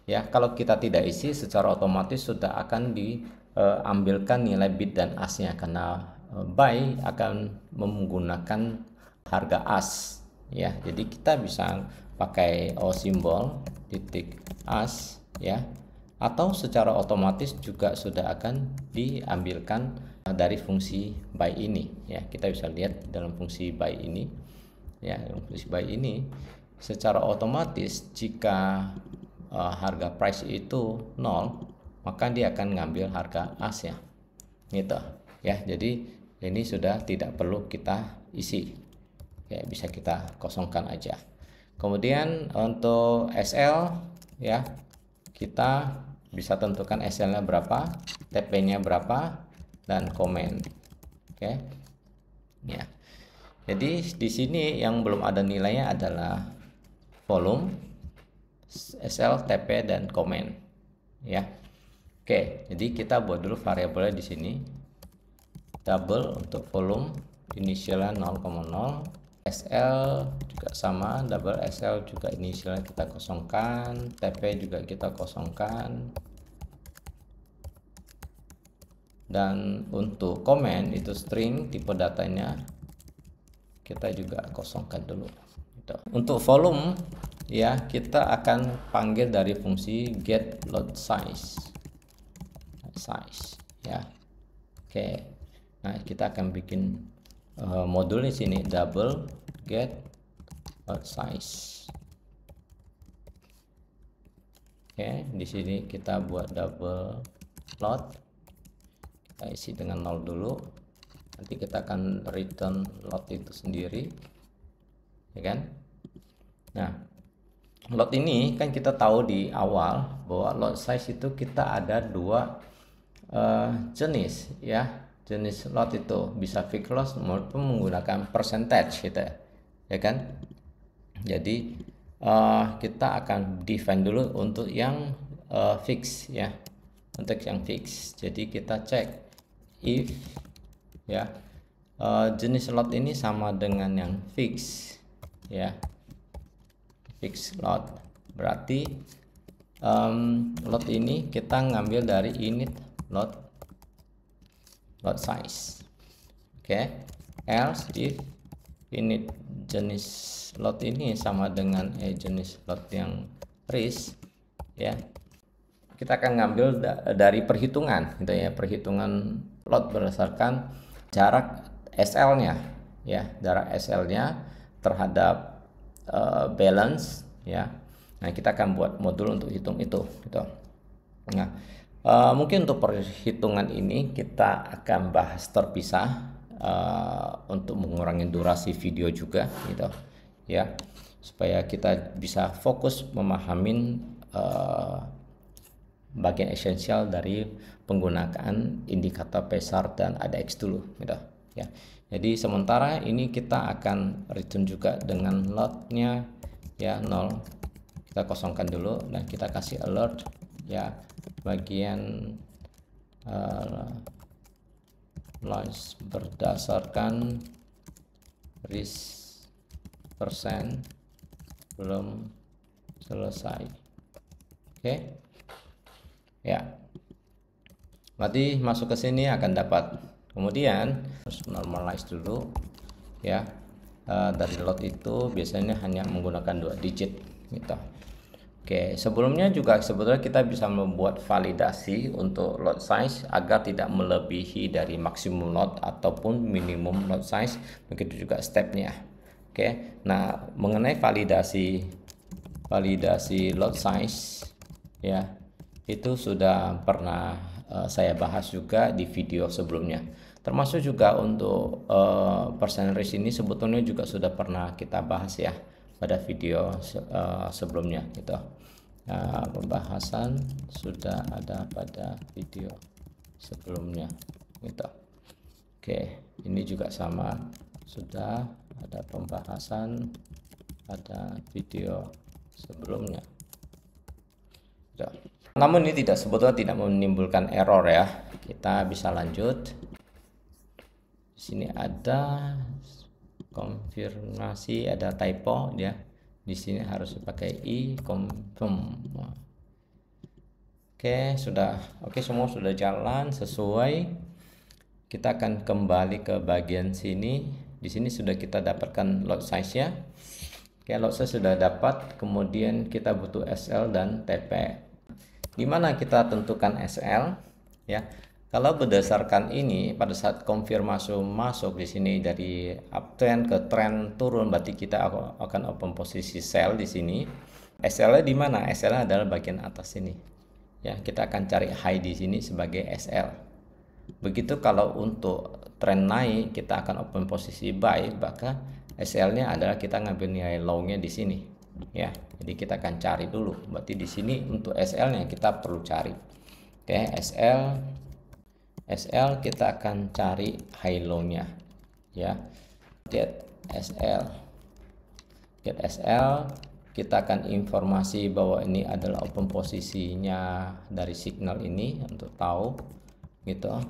ya. Kalau kita tidak isi, secara otomatis sudah akan diambilkan nilai bit dan as-nya, karena by akan menggunakan harga as ya. Jadi kita bisa pakai simbol titik as ya, atau secara otomatis juga sudah akan diambilkan dari fungsi by ini ya. Kita bisa lihat dalam fungsi by ini ya, dalam fungsi by ini secara otomatis jika harga price itu 0, maka dia akan ngambil harga as ya gitu ya. Jadi ini sudah tidak perlu kita isi ya, bisa kita kosongkan aja. Kemudian untuk SL ya, kita bisa tentukan SL nya berapa, TP nya berapa, dan komen. Oke ya. Jadi di sini yang belum ada nilainya adalah volume, SL, TP, dan komen ya. Oke, jadi kita buat dulu variabelnya di sini. Double untuk volume, inisialnya 0,0, SL juga sama, double SL juga inisialnya kita kosongkan, TP juga kita kosongkan, dan untuk komen itu string, tipe datanya kita juga kosongkan dulu gitu. Untuk volume ya, kita akan panggil dari fungsi get load size ya. Oke, Nah, kita akan bikin modul di sini double get load size. Oke, di sini kita buat double load, kita isi dengan 0 dulu, nanti kita akan return load itu sendiri, ya kan. Nah, load ini kan kita tahu di awal bahwa load size itu kita ada dua jenis, ya. Jenis load itu bisa fixed load maupun menggunakan percentage gitu, ya kan. Jadi kita akan define dulu untuk yang fix, ya. Untuk yang fix, jadi kita cek if, ya, jenis load ini sama dengan yang fix, ya, fix load, berarti load ini kita ngambil dari init load size. Oke, else if init jenis load ini sama dengan jenis load yang RIS, ya, kita akan ngambil dari perhitungan gitu ya, perhitungan load berdasarkan jarak SL-nya, ya, jarak SL-nya terhadap balance, ya. Nah, kita akan buat modul untuk hitung itu gitu. Nah, mungkin untuk perhitungan ini kita akan bahas terpisah untuk mengurangi durasi video juga gitu, ya, supaya kita bisa fokus memahami bagian esensial dari penggunaan indikator PESAR dan ADX dulu gitu, ya. Jadi sementara ini kita akan return juga dengan loadnya, ya, 0. Kita kosongkan dulu dan kita kasih alert, ya, bagian launch berdasarkan RIS persen belum selesai. Oke. Ya, berarti masuk ke sini akan dapat. Kemudian harus normalize dulu, ya. Dari load itu biasanya hanya menggunakan 2 digit gitu. Oke, sebelumnya juga sebetulnya kita bisa membuat validasi untuk load size agar tidak melebihi dari maksimum load ataupun minimum load size, begitu juga stepnya. Oke, nah, mengenai validasi load size, ya, itu sudah pernah saya bahas juga di video sebelumnya, termasuk juga untuk persen RIS ini sebetulnya juga sudah pernah kita bahas, ya, pada video sebelumnya gitu. Pembahasan sudah ada pada video sebelumnya gitu. Oke, ini juga sama, sudah ada pembahasan pada video sebelumnya gitu. Namun ini sebetulnya tidak menimbulkan error, ya. Kita bisa lanjut. Di sini ada konfirmasi, ada typo, ya. Di sini harus dipakai i confirm. Oke, sudah. Oke, semua sudah jalan sesuai. Kita akan kembali ke bagian sini. Di sini sudah kita dapatkan load size-nya. Oke, load size sudah dapat. Kemudian kita butuh SL dan TP. Di mana kita tentukan SL, ya. Kalau berdasarkan ini pada saat konfirmasi masuk di sini dari uptrend ke trend turun, berarti kita akan open posisi sell di sini. SL-nya di mana? SL adalah bagian atas sini. Ya, kita akan cari high di sini sebagai SL. Begitu kalau untuk trend naik kita akan open posisi buy, maka SL-nya adalah kita ngambil nilai low-nya di sini. Ya, jadi kita akan cari dulu. Berarti di sini untuk SL-nya kita perlu cari. Oke, SL kita akan cari high low-nya, ya. Get SL kita akan informasi bahwa ini adalah open posisinya dari signal ini untuk tahu gitu.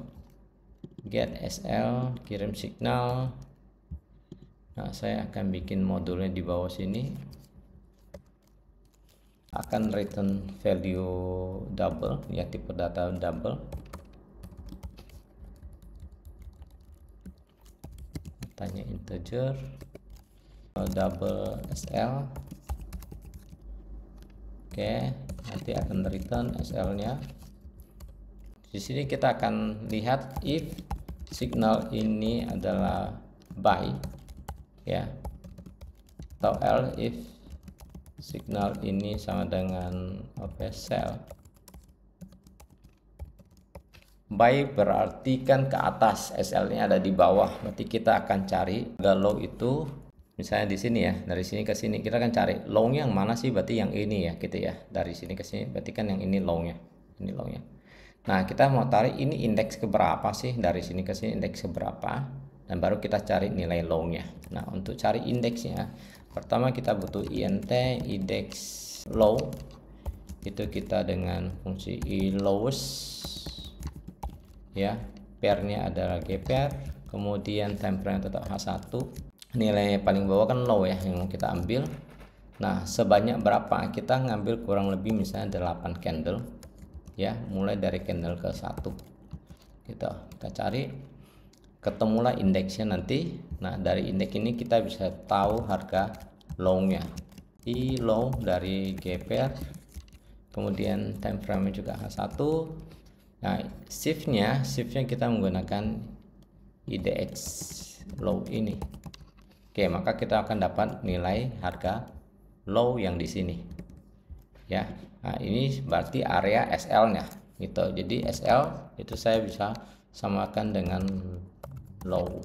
Get SL, kirim signal. Nah, saya akan bikin modulnya di bawah sini. Akan return value double, ya, tipe data double, datanya integer, double SL. Oke, nanti akan return SL-nya. Di sini kita akan lihat if signal ini adalah buy ya, atau else if signal ini sama dengan sell. Buy berarti kan ke atas, SL-nya ada di bawah, berarti kita akan cari low itu misalnya di sini ya, dari sini ke sini kita akan cari low-nya yang mana sih, berarti yang ini ya gitu ya, dari sini ke sini berarti kan yang ini low-nya, ini low-nya. Nah, kita mau tarik ini indeks keberapa sih, dari sini ke sini indeks keberapa, dan baru kita cari nilai low-nya. Nah, untuk cari indeksnya, pertama kita butuh int index low, itu kita dengan fungsi lowest ya, pairnya adalah gpair, kemudian time frame tetap H1, nilai paling bawah kan low ya yang kita ambil. Nah, sebanyak berapa, kita ngambil kurang lebih misalnya 8 candle ya, mulai dari candle ke 1 gitu. Kita cari, ketemulah indeksnya nanti. Nah, dari indeks ini kita bisa tahu harga low-nya. I low dari gpair, kemudian time frame juga H1. Nah, shiftnya kita menggunakan IDX low ini. Oke, maka kita akan dapat nilai harga low yang di sini ya. Nah, ini berarti area SL-nya gitu. Jadi SL itu saya bisa samakan dengan low.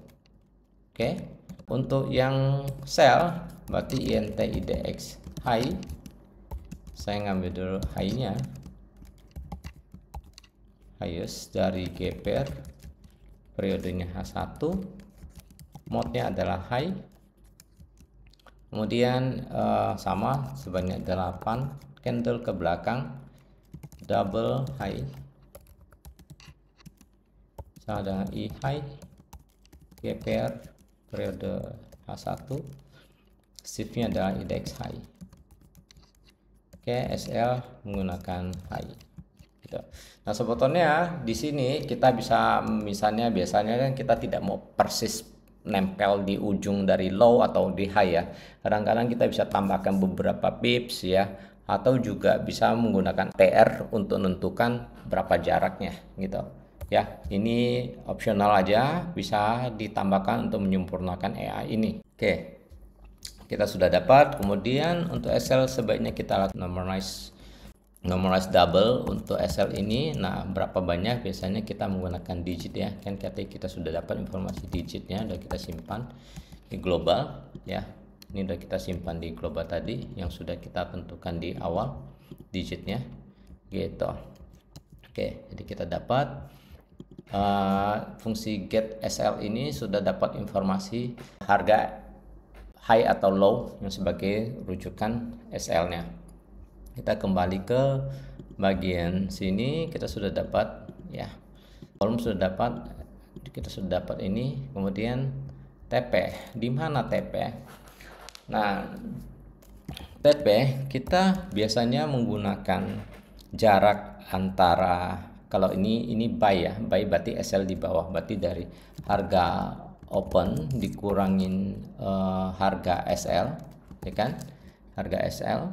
Oke, untuk yang sell berarti int IDX high, saya ngambil dulu high-nya, highest dari gpair, periodenya H1, mode-nya adalah high, kemudian sama sebanyak 8 candle ke belakang, double high sama dengan I high, gpair periode H1, shiftnya adalah index high. Oke, SL menggunakan high gitu. Nah, sebetulnya di sini kita bisa misalnya, biasanya kan kita tidak mau persis nempel di ujung dari low atau di high ya, kadang-kadang kita bisa tambahkan beberapa pips ya, atau juga bisa menggunakan TR untuk menentukan berapa jaraknya gitu ya. Ini opsional aja, bisa ditambahkan untuk menyempurnakan AI ini. Oke, kita sudah dapat. Kemudian untuk SL sebaiknya kita normalize double untuk SL ini. Nah, berapa banyak, biasanya kita menggunakan digit ya, kan kita sudah dapat informasi digitnya, udah kita simpan di global ya. Ini udah kita simpan di global tadi yang sudah kita tentukan di awal digitnya gitu. Oke, jadi kita dapat fungsi get SL ini sudah dapat informasi harga high atau low yang sebagai rujukan SL-nya. Kita kembali ke bagian sini, kita sudah dapat ya, volume sudah dapat, kita sudah dapat ini. Kemudian TP, di mana TP? Nah, TP kita biasanya menggunakan jarak antara, kalau ini buy ya, buy berarti SL di bawah, berarti dari harga open dikurangin harga SL ya kan, harga SL,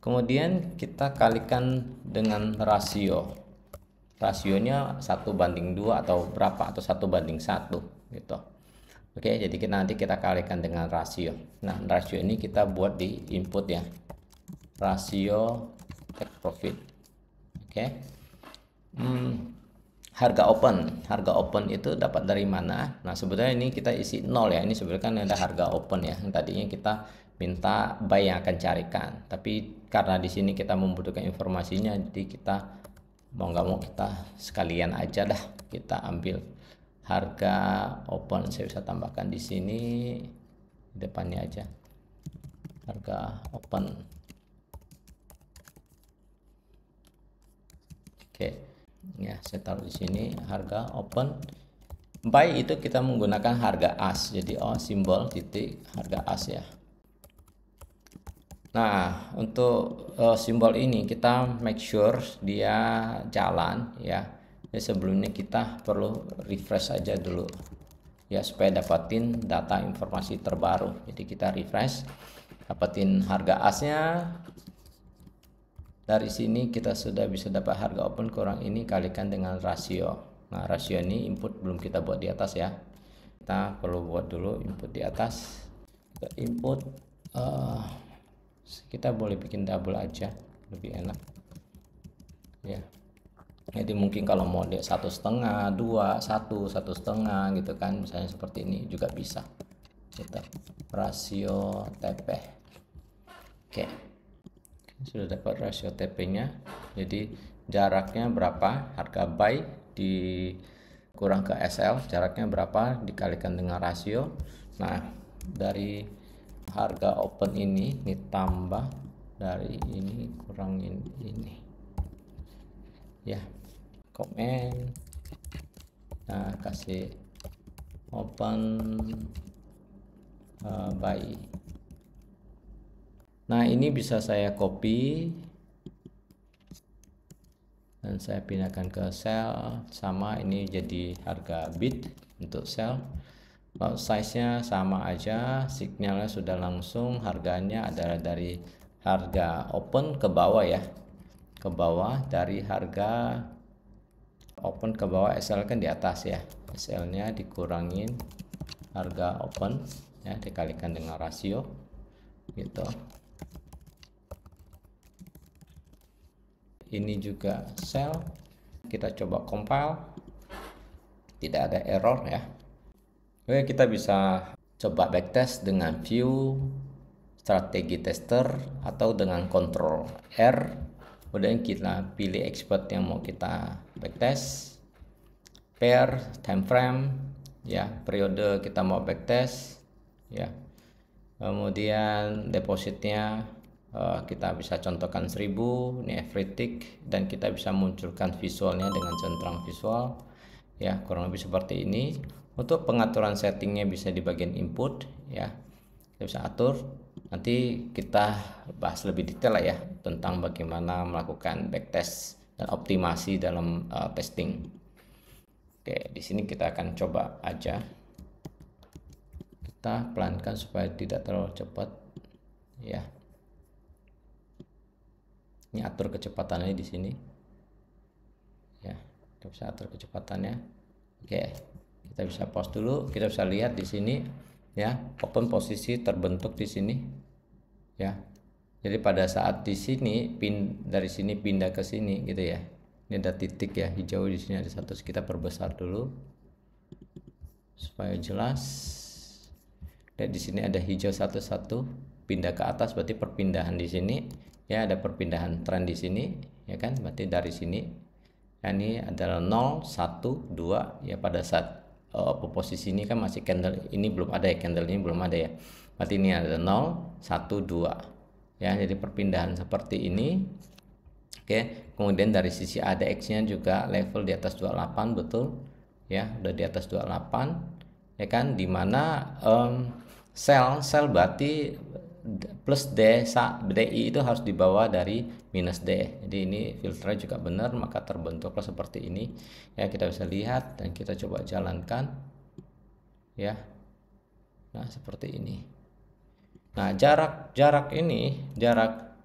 kemudian kita kalikan dengan rasionya 1:2 atau berapa, atau 1:1 gitu. Oke, jadi nanti kita kalikan dengan rasio. Nah, rasio ini kita buat di input ya, rasio take profit. Oke. Harga open itu dapat dari mana? Nah, sebetulnya ini kita isi 0 ya. Ini sebenarnya kan ada harga open ya, yang tadinya kita minta buy yang akan carikan, tapi karena di sini kita membutuhkan informasinya, jadi kita mau nggak mau kita sekalian aja dah, kita ambil harga open. Saya bisa tambahkan di sini depannya aja, harga open. Oke ya, saya taruh di sini harga open. Buy itu kita menggunakan harga as, jadi simbol titik harga as ya. Nah, untuk simbol ini kita make sure dia jalan ya. Jadi sebelumnya kita perlu refresh aja dulu ya, supaya dapatin data informasi terbaru. Jadi kita refresh, dapatin harga asnya. Dari sini kita sudah bisa dapat harga open kurang ini, kalikan dengan rasio Nah, rasio ini input belum kita buat di atas ya. Kita perlu buat dulu input di atas. Kita input, kita boleh bikin double aja, lebih enak ya. Jadi mungkin kalau mau dia 1,5, 2, 1 setengah gitu kan, misalnya seperti ini juga bisa. Kita rasio TP. Oke, sudah dapat rasio TP-nya. Jadi jaraknya berapa, harga buy dikurang ke SL, jaraknya berapa dikalikan dengan rasio. Nah, dari harga open ini ditambah dari ini kurangin ini ya, komen. Nah, kasih open buy. Nah, ini bisa saya copy dan saya pindahkan ke sel. Sama, ini jadi harga bid untuk sel. Kalau size-nya sama aja, signalnya sudah langsung, harganya adalah dari harga open ke bawah ya, ke bawah, dari harga open ke bawah, SL kan di atas ya, SL-nya dikurangin harga open ya, dikalikan dengan rasio gitu. Ini juga sel, kita coba compile, tidak ada error ya. Oke, kita bisa coba backtest dengan view strategi tester atau dengan Ctrl R. Kemudian kita pilih expert yang mau kita backtest, pair, time frame ya, periode kita mau backtest ya. Kemudian depositnya kita bisa contohkan 1000, ini every tick, dan kita bisa munculkan visualnya dengan centang visual ya, kurang lebih seperti ini. Untuk pengaturan settingnya bisa di bagian input ya, kita bisa atur. Nanti kita bahas lebih detail lah ya tentang bagaimana melakukan backtest dan optimasi dalam testing. Oke, di sini kita akan coba aja, kita pelankan supaya tidak terlalu cepat ya. Ini atur kecepatannya di sini ya, kita bisa atur kecepatannya. Oke, kita bisa pause dulu, kita bisa lihat di sini ya, open posisi terbentuk di sini ya. Jadi pada saat di sini dari sini pindah ke sini gitu ya, ini ada titik ya hijau, di sini ada satu, kita perbesar dulu supaya jelas. Dan di sini ada hijau satu-satu, pindah ke atas berarti perpindahan di sini ya, ada perpindahan tren di sini ya kan, berarti dari sini ya, ini adalah 0, 1, 2 ya. Pada saat posisi ini kan masih candle ini belum ada ya, candle ini belum ada ya, berarti ini ada 0, 1, 2 ya, jadi perpindahan seperti ini. Oke, kemudian dari sisi ADX nya juga level di atas 28, betul ya, udah di atas 28 ya kan, dimana sel berarti plus DI itu harus dibawa dari minus D. Jadi ini filternya juga benar, maka terbentuklah seperti ini ya, kita bisa lihat dan kita coba jalankan ya. Nah, seperti ini. Nah, jarak ini, jarak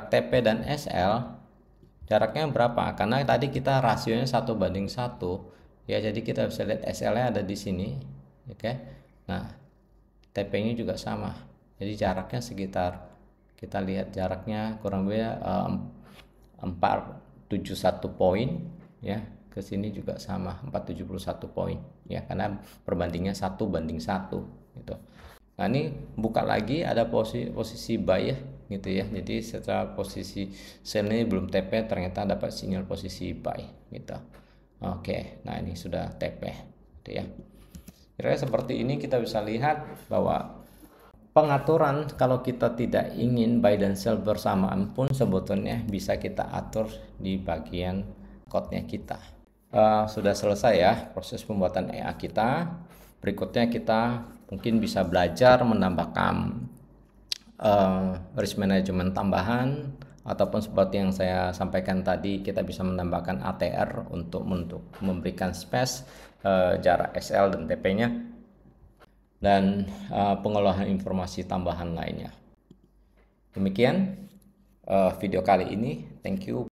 TP dan SL jaraknya berapa? Karena tadi kita rasionya 1:1 ya, jadi kita bisa lihat SL-nya ada di sini. Oke. Nah, TP-nya juga sama. Jadi jaraknya sekitar, kita lihat jaraknya kurang lebih 471 poin ya. Ke sini juga sama 471 poin ya, karena perbandingannya 1:1 gitu. Nah, ini buka lagi ada posisi buy ya gitu ya. Jadi setelah posisi sell ini belum TP, ternyata dapat sinyal posisi buy gitu. Oke, nah ini sudah TP gitu ya. Kira-kira seperti ini kita bisa lihat bahwa pengaturan kalau kita tidak ingin buy dan sell bersamaan pun sebetulnya bisa kita atur di bagian code-nya kita. Sudah selesai ya proses pembuatan EA kita. Berikutnya kita mungkin bisa belajar menambahkan risk management tambahan, ataupun seperti yang saya sampaikan tadi, kita bisa menambahkan ATR untuk memberikan space, jarak SL dan TP-nya, dan pengolahan informasi tambahan lainnya. Demikian video kali ini. Thank you.